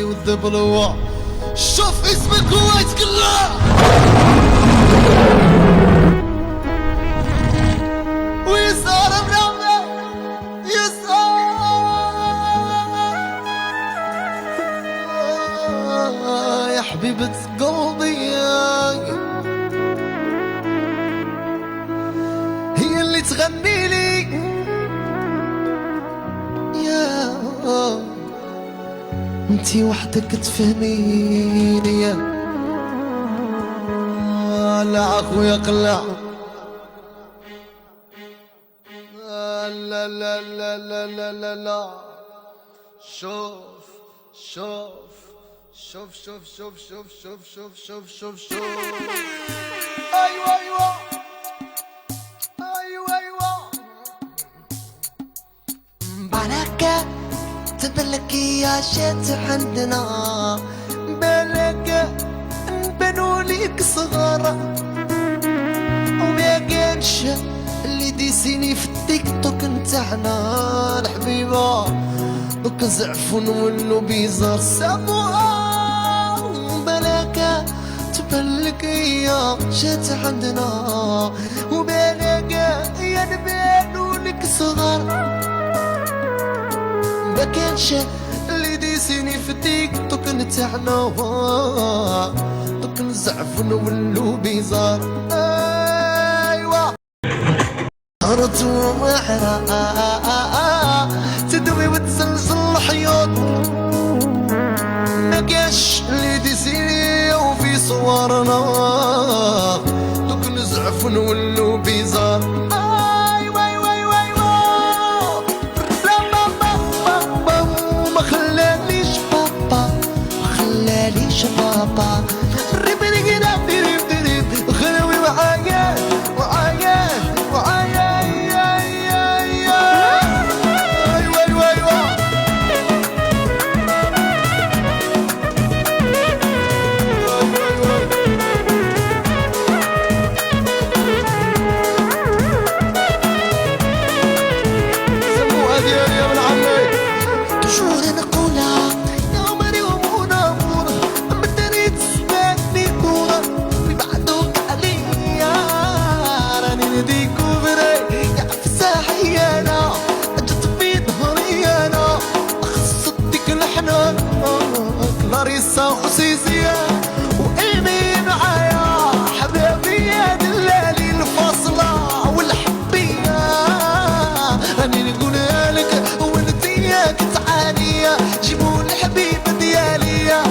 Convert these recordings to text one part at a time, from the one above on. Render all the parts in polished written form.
الصواني والدبلوة. شوف اسمك هو يتكلم ويسار منامه يسار يا حبيبة قلبي هي اللي تغني لي يا انتي وحدك تفهميني يا لا اخويا قلع لا لا لا لا لا لا لا شوف شوف شوف شوف شوف شوف شوف شوف شوف شوف شوف ايوه ايوه ايوه ايوه بركة تبلك يا شت عندنا بلك نبنوا ليك صغار وما كانش اللي ديسيني في التيك توك نتاعنا الحبيبة دوك نزعفو نولو بيزار سابوها بلاك تبلك يا شات عندنا وبلاك يا نبانو لك صغار ما كانش اللي ديسيني في التيك توك نتاعنا دوك نزعفو نولو بيزار هرت ومحرا تدوي وتسلسل الحياط مكاش اللي ديسيني وفي صورنا دوك نزعف نولو بيزار ايوا ايوا ايوا ايوا ما خلانيش بابا ما خلانيش بابا ريبني كده ريب خلوي معايا معايا معايا وسيسية وإيمي معايا حبيبي يا دلالي الفاصلة والحبية راني نقولها لك وانت ياك تعانية جيبوا الحبيبة ديالي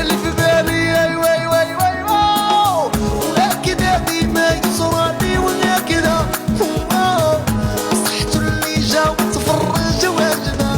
اللي في بالي ايوا ايوا ايوا ايوا وهكذا ديما يصراني وهكذا صحت اللي جا وتفرج واجدا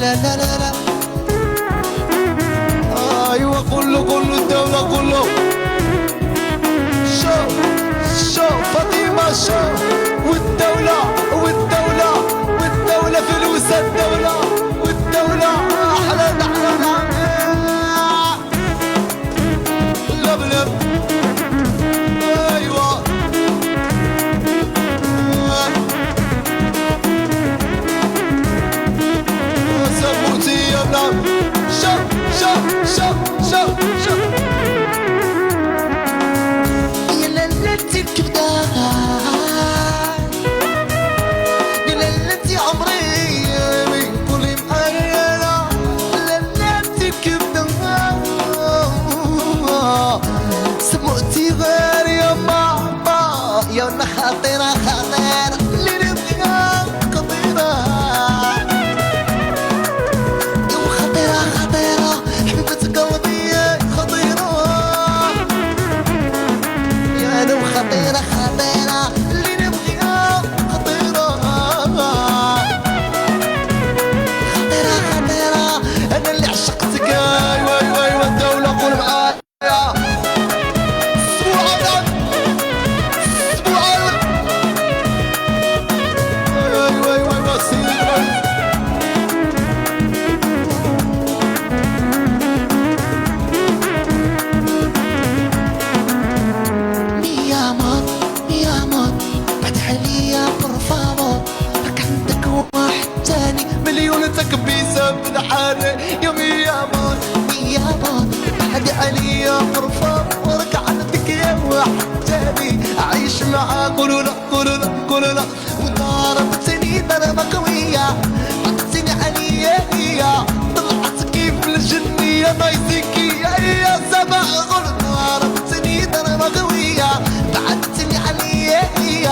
لا لا لا لا ايوه كله الدولة كله شوف فاطمة شوف والدولة فلوس الدولة والدولة احلى نحن لبلب ايوه سبوتي يا بلاد شوف يا ليلتي الكبدة يا ليلتي عمري كلي معايا ليلتي الكبدة سمعتي غير يا ماما يا خطيرة اللي نبغيها خطيرة خطيرة اللي نبغيها خطيرة قولوا لا قولوا لا قولوا لا. وضربتني ضربة قوية عطتني عليا هي طلعت كيف الجنية نايسيكي يا سما. ضربتني ضربة قوية بعدتني عليا هي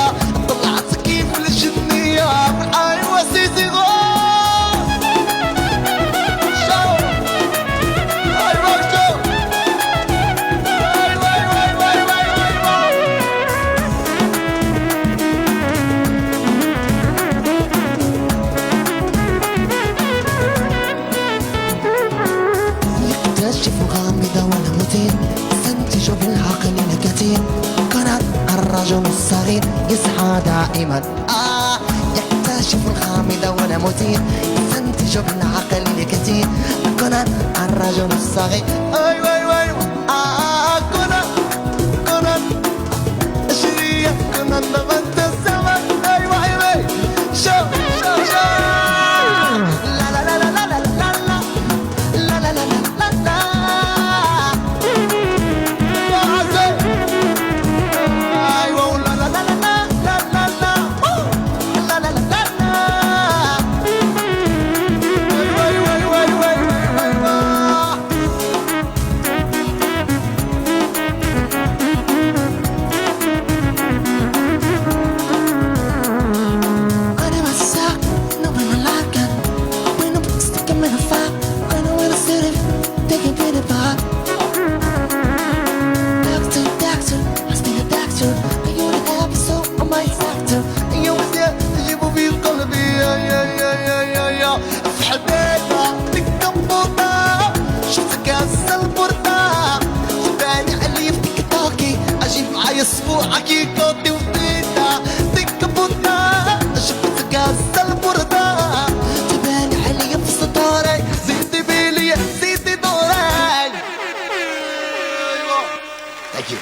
طلعت كيف الجنية. أيوة سيسي غور يكتشف غامضة ولا مثير يستنتج بالعقل الكثير. كان الرجل الصغير يسعى دائما يكتشف الغامضة ولا مثير يستنتج بالعقل الكثير. كان الرجل الصغير أيوة أيوة أيوة كان شرية كان نبت الزمن أيوة أيوة شو شو شو لا لا لا لا لا لا لا لا لا لا لا. أيوة لا لا لا لا لا لا لا لا لا لا لا. أيوة أيوة أيوة أيوة أيوة. أنا مساك نوبي ملاكن وين بتستك من الفاق أنا وين السرف تجي بين البعض. دكتور دكتور حسبي دكتور عيوني أبسو وما يسكتوا أيوة يا تجيبوا في قلبي يا في حبيبة تكبوطة شفتك هسه البردة تباني علي في تيك توكي أجيب معايا أسبوع كيكوتي وفيتا تكبوطة شفتك هسه البردة تباني علي في سطوري زيدي بيلي زيدي دوري. أيوة Thank you.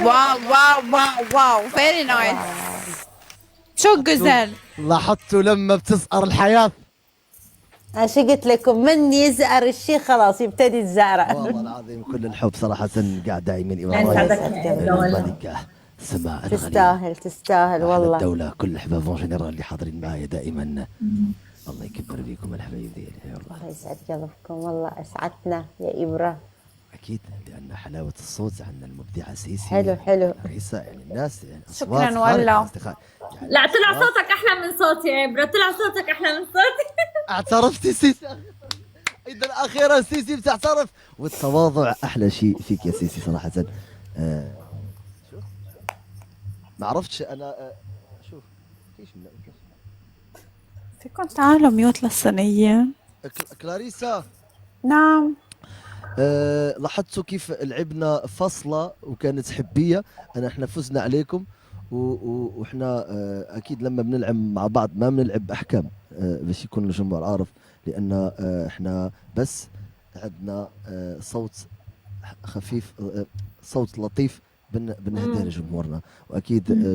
واو واو واو واو فيري نايس. شو güzel. لاحظتوا لما بتزقر الحياة ايش قلت لكم؟ من يزعر الشيء خلاص يبتدي يتزعرع. والله العظيم كل الحب صراحة قاعد دايما الملكة سماء الغنية. تستاهل تستاهل والله. الدولة كل احباب جنرال اللي حاضرين معايا دائما الله يكبر فيكم الحبايب ديالي والله. الله يسعد قلبكم والله اسعدتنا يا إبرة. اكيد لان حلاوة الصوت عندنا المبدعة سيسي حلو حلو. عريسة يعني الناس يعني شكراً والله. لا طلع صوتك احلى من صوتي يا عبرة، طلع صوتك احلى من صوتي. اعترفتي سيسي اذا اخيرا سيسي بتعترف. والتواضع احلى شيء فيك يا سيسي صراحة. شوف ما عرفتش انا شوف فيش فيكم تعالوا ميوت للصينية. كلاريسا. نعم. لاحظتوا كيف لعبنا فصلة وكانت حبية. احنا فزنا عليكم واحنا اكيد لما بنلعب مع بعض ما بنلعب احكام باش يكون الجمهور عارف لان احنا بس عندنا صوت خفيف صوت لطيف بنهديه لجمهورنا واكيد